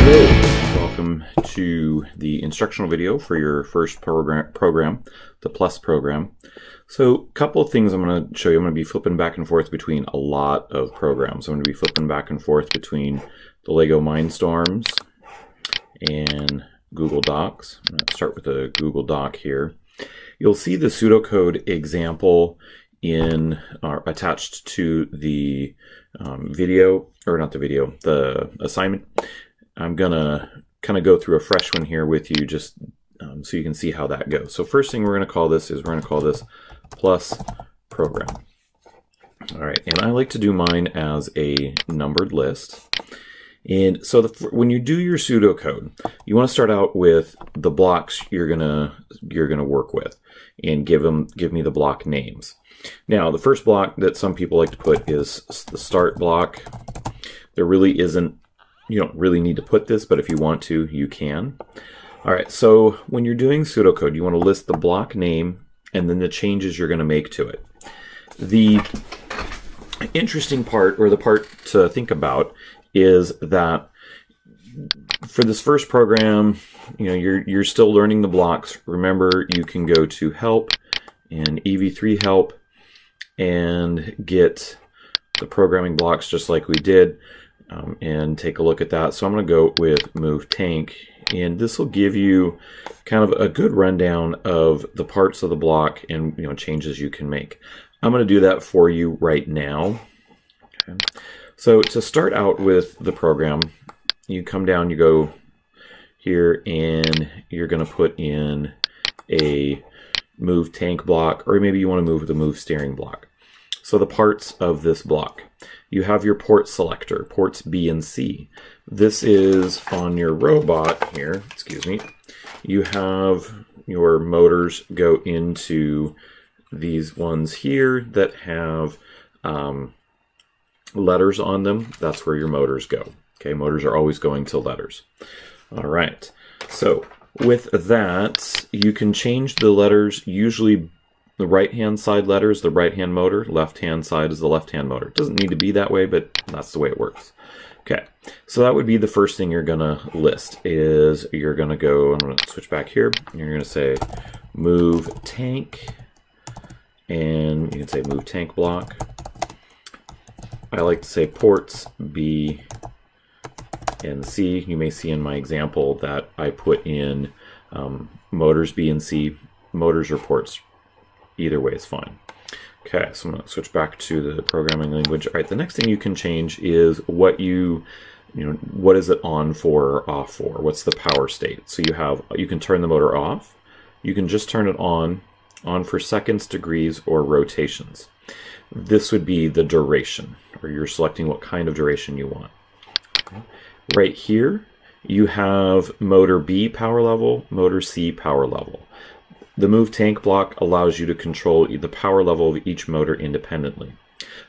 Welcome to the instructional video for your first program, the Plus program. So a couple of things I'm going to show you. I'm going to be flipping back and forth between a lot of programs. I'm going to be flipping back and forth between the Lego Mindstorms and Google Docs. I'm going to start with a Google Doc here. You'll see the pseudocode example in attached to the video, or not the video, the assignment. I'm gonna kind of go through a fresh one here with you, just so you can see how that goes. So first thing we're going to call this is plus program. All right, and I like to do mine as a numbered list. And so when you do your pseudocode, you want to start out with the blocks you're gonna work with, and give me the block names. Now, the first block that some people like to put is the start block. There really isn't. You don't really need to put this, but if you want to, you can. All right, so when you're doing pseudocode, you want to list the block name and then the changes you're going to make to it. The interesting part, or the part to think about, is that for this first program, you're still learning the blocks. Remember, you can go to Help and EV3 Help and get the programming blocks just like we did. And take a look at that. So I'm going to go with movetank, and this will give you kind of a good rundown of the parts of the block and changes you can make. I'm going to do that for you right now. Okay. So to start out with the program, you come down, you go here, and you're going to put in a move tank block, or maybe you want to move the move steering block. So the parts of this block. You have your port selector, ports B and C. This is on your robot here, excuse me. You have your motors go into these ones here that have letters on them. That's where your motors go. Okay, motors are always going to letters. All right, so with that, you can change the letters. Usually the right-hand side letter is the right-hand motor, left-hand side is the left-hand motor. It doesn't need to be that way, but that's the way it works. Okay, so that would be the first thing you're gonna list, is you're gonna go, I'm gonna switch back here, and you're gonna say move tank, and you can say move tank block. I like to say ports B and C. You may see in my example that I put in motors B and C, motors or ports. Either way is fine. Okay, so I'm going to switch back to the programming language. All right, the next thing you can change is what what is it on for or off for? What's the power state? So you can turn the motor off. You can just turn it on for seconds, degrees, or rotations. This would be the duration, or you're selecting what kind of duration you want. Okay. Right here, you have motor B power level, motor C power level. The move tank block allows you to control the power level of each motor independently.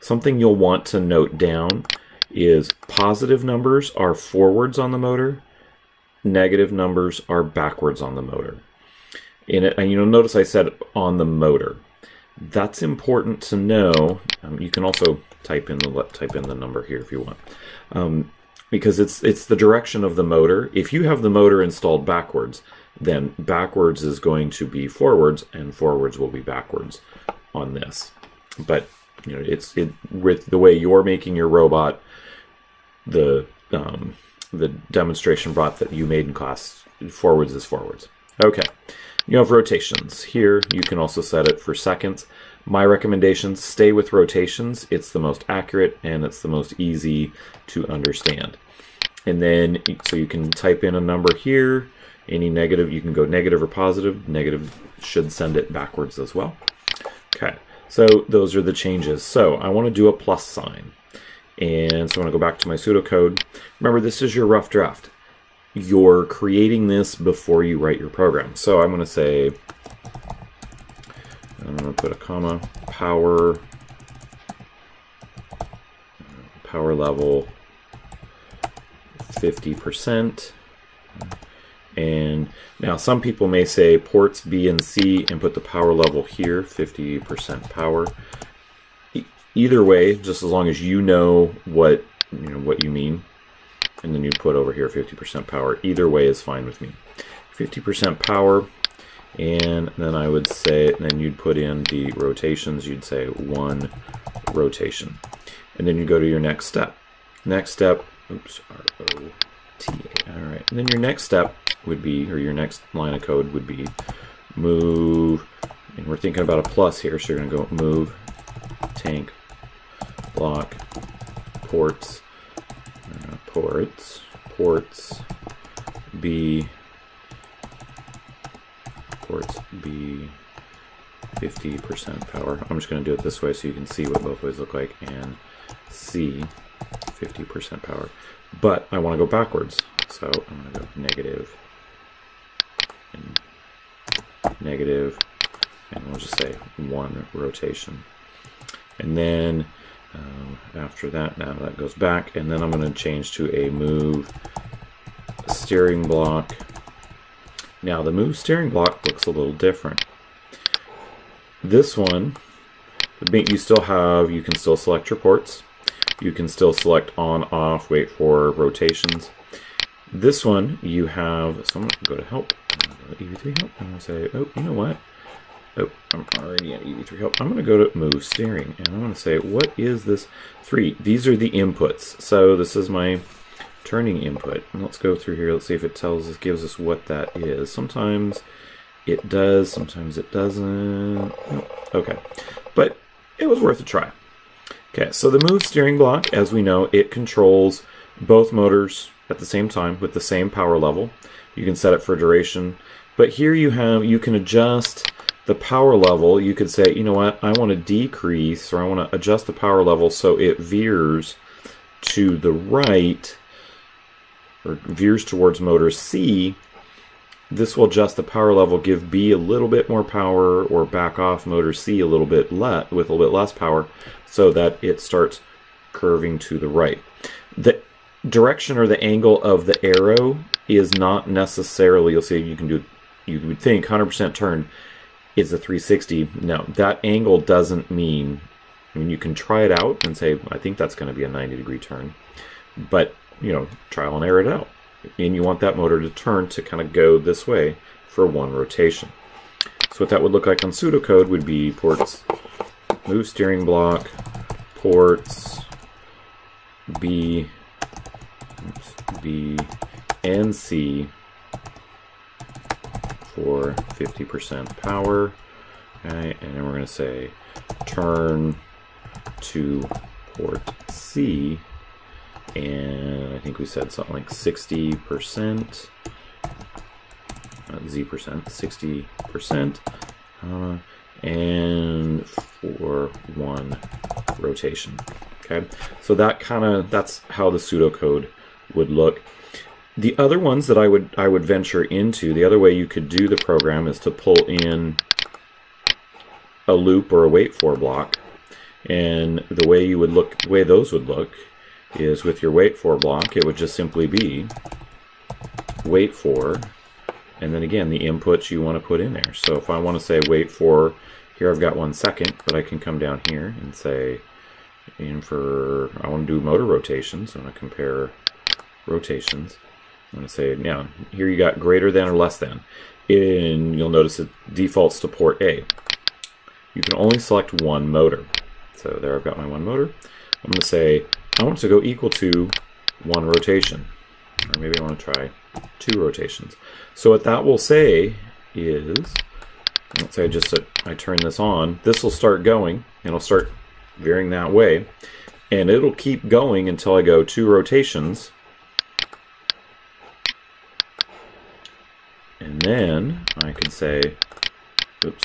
Something you'll want to note down is positive numbers are forwards on the motor, negative numbers are backwards on the motor. And notice I said on the motor. That's important to know. You can also type in the number here if you want, because it's the direction of the motor. If you have the motor installed backwards, then backwards is going to be forwards, and forwards will be backwards on this. But with the way you're making your robot, the demonstration bot that you made in class, forwards is forwards. Okay, you have rotations here. You can also set it for seconds. My recommendations: stay with rotations. It's the most accurate and it's the most easy to understand. And then so you can type in a number here. Any negative, you can go negative or positive. Negative should send it backwards as well. Okay, so those are the changes. So I want to do a plus sign. And so I want to go back to my pseudocode. Remember, this is your rough draft. You're creating this before you write your program. So I'm going to say, I'm going to put a comma, power level 50%. And now some people may say ports B and C and put the power level here, 50% power. Either way, just as long as you know what you mean. and then you'd put over here 50% power. Either way is fine with me. 50% power, and then I would say, and then you'd put in the rotations. You'd say 1 rotation, and then you go to your next step. Next step, oops, R-O-T-A. All right, and then your next step would be, or your next line of code would be move, and we're thinking about a plus here, so you're going to go move tank block ports B 50% power. I'm just going to do it this way so you can see what both ways look like, and C 50% power. But I want to go backwards, so I'm going to go negative and negative, and we'll just say 1 rotation. And then after that, now that goes back, and then I'm going to change to a move steering block. Now the move steering block looks a little different. This one, you still have, you can still select your ports. You can still select on, off, wait for rotations. This one you have, so I'm going to go to help, EV3 help, and I'll say, oh, you know what? Oh, I'm already at EV3 help. I'm going to go to move steering, and I'm going to say, what is this 3? These are the inputs. So this is my turning input. And let's go through here. Let's see if it tells us, gives us what that is. Sometimes it does, sometimes it doesn't. Okay, but it was worth a try. Okay, so the move steering block, as we know, it controls both motors at the same time with the same power level. You can set it for duration, but here you can adjust the power level. You could say, you know what, I want to decrease, or I want to adjust the power level so it veers to the right, or veers towards motor C. This will adjust the power level, give B a little bit more power, or back off motor C a little bit with a little bit less power, so that it starts curving to the right. The direction or the angle of the arrow is not necessarily, you'll see, you would think 100% turn is a 360. No, that angle doesn't mean, I mean, you can try it out and say, I think that's going to be a 90-degree turn, but, you know, trial and error it out. And you want that motor to turn to kind of go this way for 1 rotation. So what that would look like on pseudocode would be ports, move steering block, ports B and C for 50% power. Okay, and then we're going to say turn to port C, and I think we said something like 60%, Z percent, 60%, and for 1 rotation. Okay, so that's how the pseudocode would look. The other ones that I would venture into, the other way you could do the program is to pull in a loop or a wait for block, and the way those would look is with your wait for block, it would just simply be wait for, and then again the inputs you want to put in there. So if I want to say wait for, here I've got 1 second, but I can come down here and say, I want to do motor rotations. I'm going to compare rotations. I'm going to say, now here you got greater than or less than, and you'll notice it defaults to port A. You can only select 1 motor. So there I've got my 1 motor. I'm going to say I want it to go equal to 1 rotation, or maybe I want to try 2 rotations. So what that will say is, let's say I turn this on, this will start going, and it'll start veering that way, and it'll keep going until I go 2 rotations, and then I could say, oops,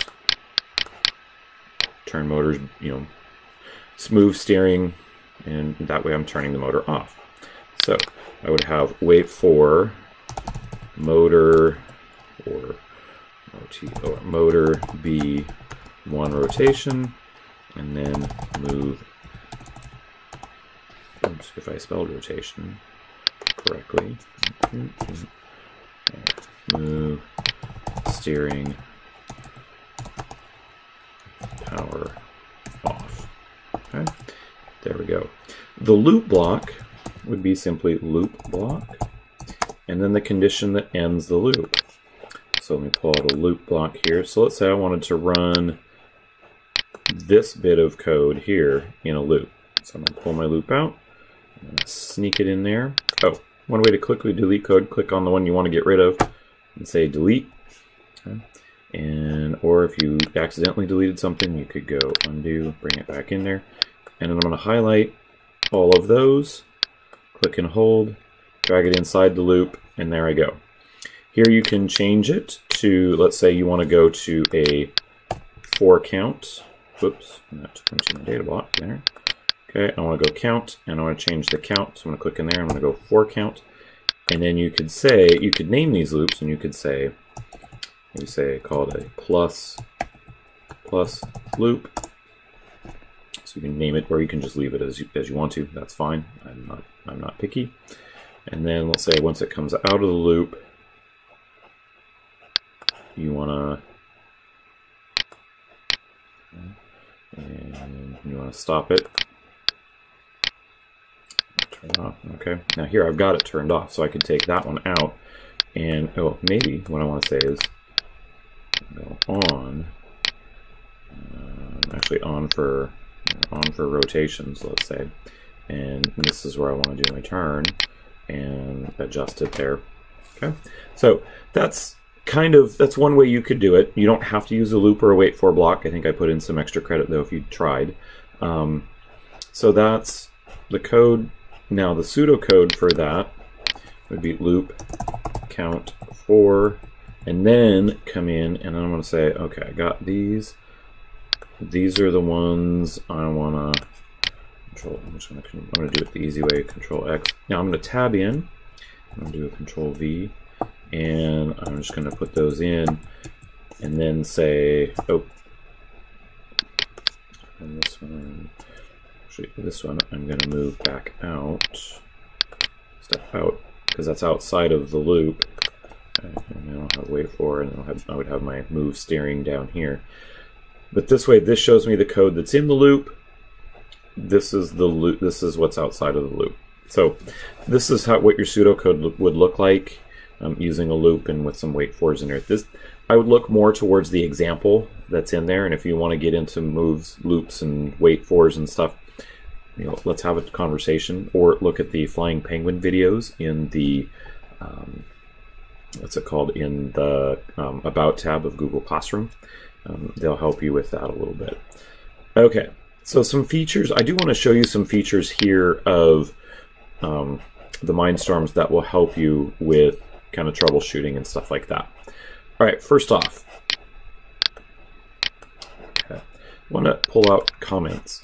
turn motors, smooth steering, and that way I'm turning the motor off. So I would have wait for motor or motor B 1 rotation, and then move, oops, if I spelled rotation correctly, move steering power off. Okay, there we go. The loop block, would be simply loop block, and then the condition that ends the loop. So let me pull out a loop block here. So let's say I wanted to run this bit of code here in a loop. So I'm going to pull my loop out, I'm going to sneak it in there. Oh, one way to quickly delete code, click on the one you want to get rid of and say delete. Okay. And or if you accidentally deleted something, you could go undo, bring it back in there. And then I'm going to highlight all of those, click and hold, drag it inside the loop, and there I go. Here you can change it to, let's say you want to go to a for count. Whoops, that took me to my data block there. Okay, I want to go count, and I want to change the count. So I'm going to click in there, I'm going to go for count. And then you could say, you could name these loops, and you could say, maybe say, call it a plus loop. So you can name it, or you can just leave it as you want to. That's fine. I'm not picky. And then let's say once it comes out of the loop, you want to stop it. Turn it off. Okay. Now here I've got it turned off, so I could take that one out, and oh, maybe what I want to say is go on. Actually, on for rotations, let's say, and this is where I want to do my turn and adjust it there. Okay. So that's one way you could do it. You don't have to use a loop or a wait for block. I think I put in some extra credit though if you tried. So that's the code. Now the pseudocode for that would be loop count for, and then come in and then I'm going to say, okay, I got these. These are the ones I want to control. I'm going to do it the easy way, Control X. Now I'm going to tab in. I'm going to do a Control V. And I'm just going to put those in and then say, oh, and this one, actually this one I'm going to move back out, step out, because that's outside of the loop. Okay, and I don't have wait for, and I would have my move steering down here. But this way, this shows me the code that's in the loop. This is the loop. This is what's outside of the loop. So this is what your pseudocode would look like. Using a loop and with some wait fors in there. This, I would look more towards the example that's in there, and if you want to get into moves, loops, and wait fors and stuff, you know, let's have a conversation, or look at the Flying Penguin videos in the what's it called, in the About tab of Google Classroom. They'll help you with that a little bit. Okay, so some features. I do want to show you some features here of the Mindstorms that will help you with kind of troubleshooting and stuff like that. All right, first off, okay, I want to pull out comments.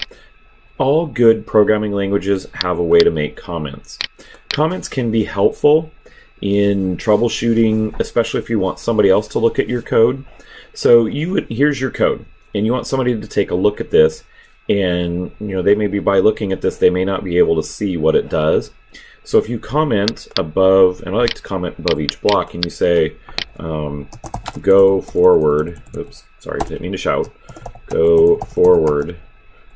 All good programming languages have a way to make comments. Comments can be helpful in troubleshooting, especially if you want somebody else to look at your code. So here's your code, and you want somebody to take a look at this, and you know, they may be, by looking at this, they may not be able to see what it does. So if you comment above, and I like to comment above each block, and you say, go forward, oops, sorry, didn't mean to shout, go forward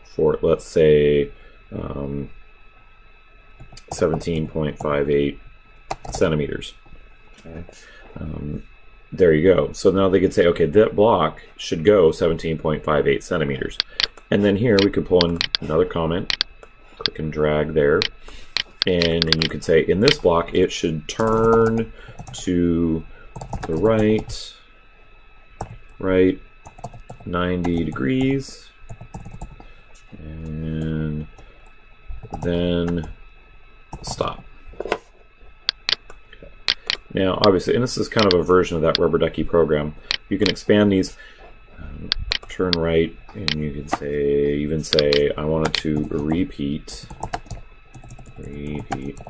for, let's say, 17.58 centimeters. Okay. There you go. So now they could say, okay, that block should go 17.58 centimeters. And then here we could pull in another comment, click and drag there. And then you could say, in this block, it should turn to the right 90 degrees, and then stop. Okay. Now, obviously, and this is kind of a version of that rubber ducky program. You can expand these, turn right, and you can say, even say, I want it to repeat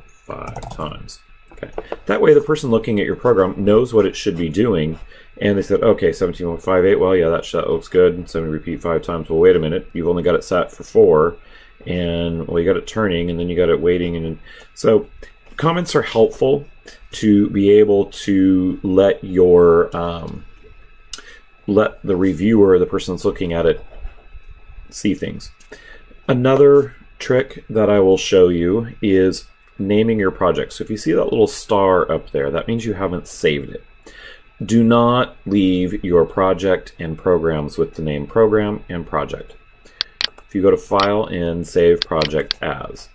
5 times. Okay. That way the person looking at your program knows what it should be doing, and they said, okay, 17.58, well, yeah, that looks good. So we repeat 5 times. Well, wait a minute, you've only got it set for 4, and well, you got it turning, and then you got it waiting, and so comments are helpful to be able to let your let the reviewer, the person that's looking at it, see things. Another trick that I will show you is naming your project. So if you see that little star up there, that means you haven't saved it. Do not leave your project and programs with the name program and project. If you go to File and Save Project As.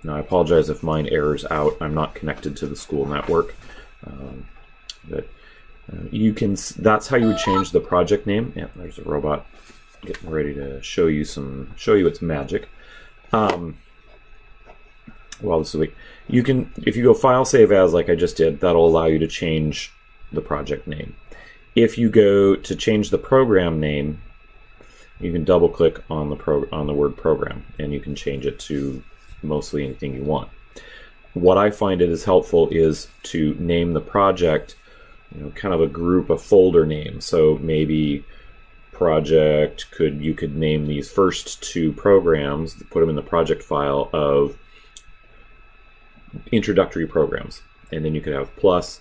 Now I apologize if mine errors out. I'm not connected to the school network. But you can. That's how you would change the project name. Yeah, there's a robot getting ready to show you its magic. Well, this is weak. You can, if you go File Save As like I just did, that'll allow you to change the project name. If you go to change the program name, you can double click on the word program, and you can change it to mostly anything you want. What I find it is helpful is to name the project, kind of a group, a folder name. So maybe project you could name these first two programs, put them in the project file of introductory programs, and then you could have plus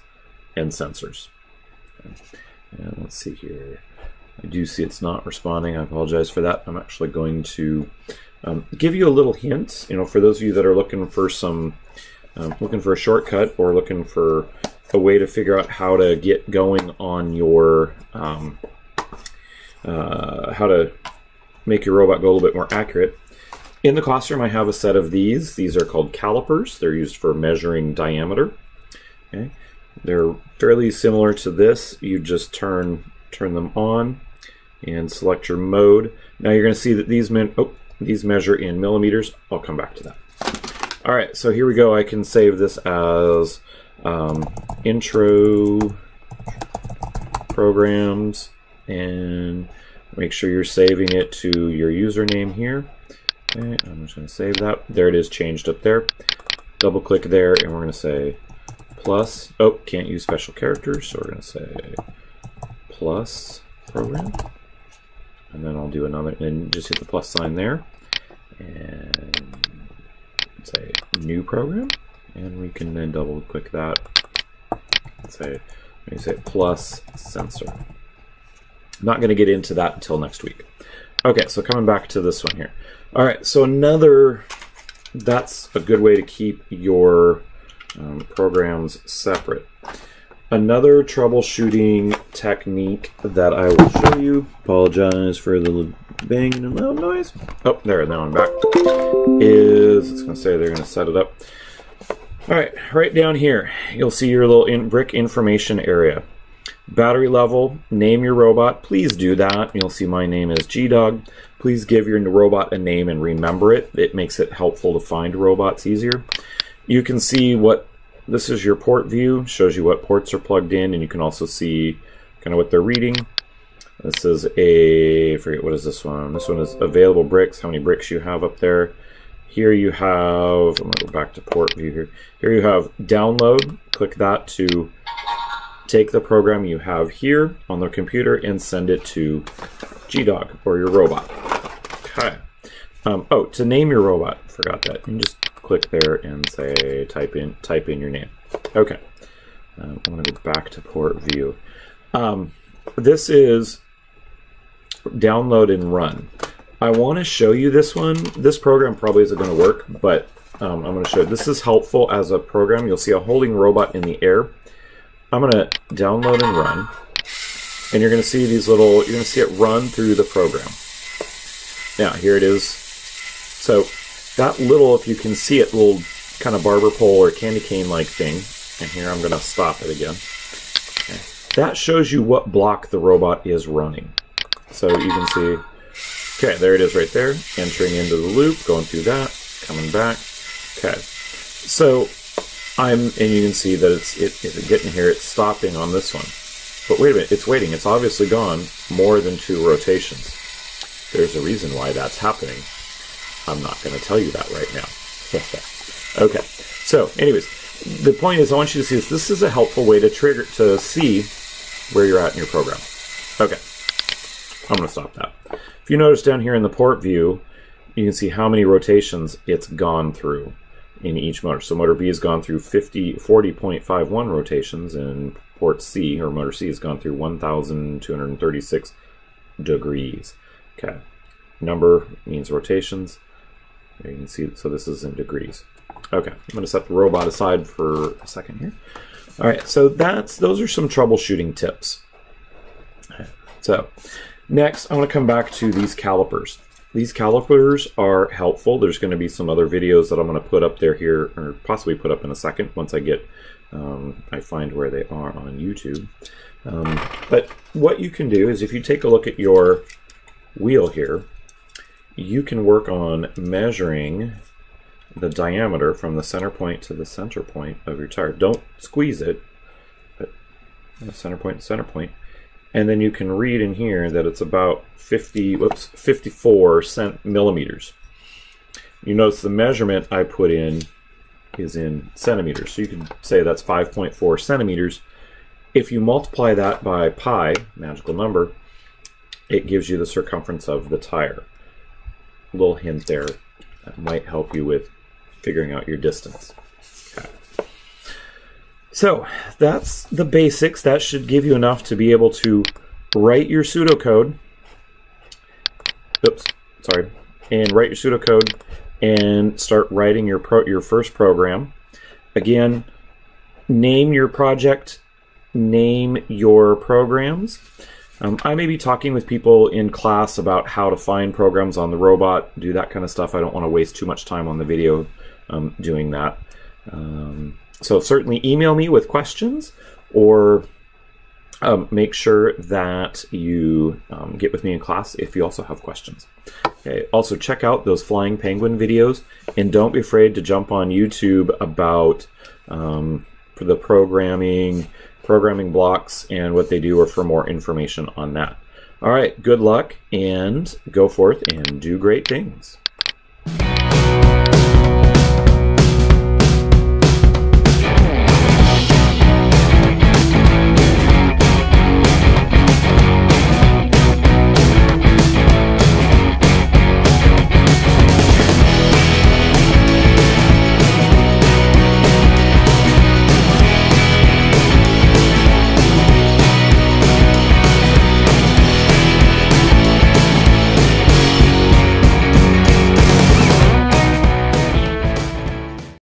and sensors. And let's see here. I do see it's not responding. I apologize for that. I'm actually going to give you a little hint. For those of you that are looking for looking for a shortcut or looking for a way to figure out how to get going on your how to make your robot go a little bit more accurate. In the classroom, I have a set of these. These are called calipers. They're used for measuring diameter. Okay. They're fairly similar to this. You just turn them on and select your mode. Now you're going to see that these measure in millimeters. I'll come back to that. All right, so here we go. I can save this as intro programs, and make sure you're saving it to your username here. Okay, I'm just going to save that. There it is, changed up there. Double click there, and we're going to say plus. Oh, can't use special characters, so we're going to say plus program. And then I'll do another, and just hit the plus sign there. And say new program. And we can then double click that. Let me say plus sensor. I'm not going to get into that until next week. Okay, so coming back to this one here. All right, so that's a good way to keep your programs separate. Another troubleshooting technique that I will show you, apologize for the banging and loud noise. Oh, there, now I'm back. It's going to say they're going to set it up. All right, right down here, you'll see your little brick information area. Battery level, name your robot, please do that. You'll see my name is GDog. Please give your robot a name and remember it. It makes it helpful to find robots easier. You can see this is your port view, shows you what ports are plugged in, and you can also see kind of what they're reading. This is I forget what is this one. This one is available bricks, how many bricks you have up there. Here you have, I'm going to go back to port view here. Here you have download. Click that to take the program you have here on the computer and send it to GDog or your robot. Okay. Oh, to name your robot, forgot that. You can just click there and say type in your name. Okay. I'm going to go back to port view. This is download and run. I want to show you this one. This program probably isn't going to work, but I'm going to show you. This is helpful as a program. You'll see a holding robot in the air. I'm going to download and run, and you're going to see these little, you're going to see it run through the program. Now, here it is. So that little, if you can see it, little kind of barber pole or candy cane-like thing, and here I'm going to stop it again. Okay. That shows you what block the robot is running. So you can see, okay, there it is right there, entering into the loop, going through that, coming back. Okay, so and you can see that it's getting here, it's stopping on this one. But wait a minute, it's waiting. It's obviously gone more than 2 rotations. There's a reason why that's happening. I'm not going to tell you that right now. Okay, so anyways, the point is I want you to see this. This is a helpful way to see where you're at in your program. Okay, I'm going to stop that. If you notice down here in the port view, you can see how many rotations it's gone through in each motor. So motor B has gone through 40.51 rotations, and port C, or motor C, has gone through 1,236 degrees. Okay, number means rotations. There you can see, so this is in degrees. Okay, I'm going to set the robot aside for a second here. All right, so those are some troubleshooting tips. So next, I want to come back to these calipers. These calipers are helpful. There's going to be some other videos that I'm going to put up there here, or possibly put up in a second once I get, I find where they are on YouTube. But what you can do is if you take a look at your wheel here, you can work on measuring the diameter from the center point to the center point of your tire. Don't squeeze it, but center point to center point. And then you can read in here that it's about 54 millimeters. You notice the measurement I put in is in centimeters. So you can say that's 5.4 centimeters. If you multiply that by pi, magical number, it gives you the circumference of the tire. A little hint there that might help you with figuring out your distance. Okay. So that's the basics. That should give you enough to be able to write your pseudocode. And write your pseudocode and start writing your first program. Again, name your project, name your programs. I may be talking with people in class about how to find programs on the robot, do that kind of stuff. I don't want to waste too much time on the video doing that. So certainly email me with questions, or make sure that you get with me in class if you also have questions. Okay. Also check out those flying penguin videos, and don't be afraid to jump on YouTube about for the programming blocks and what they do, or for more information on that. All right, good luck, and go forth and do great things.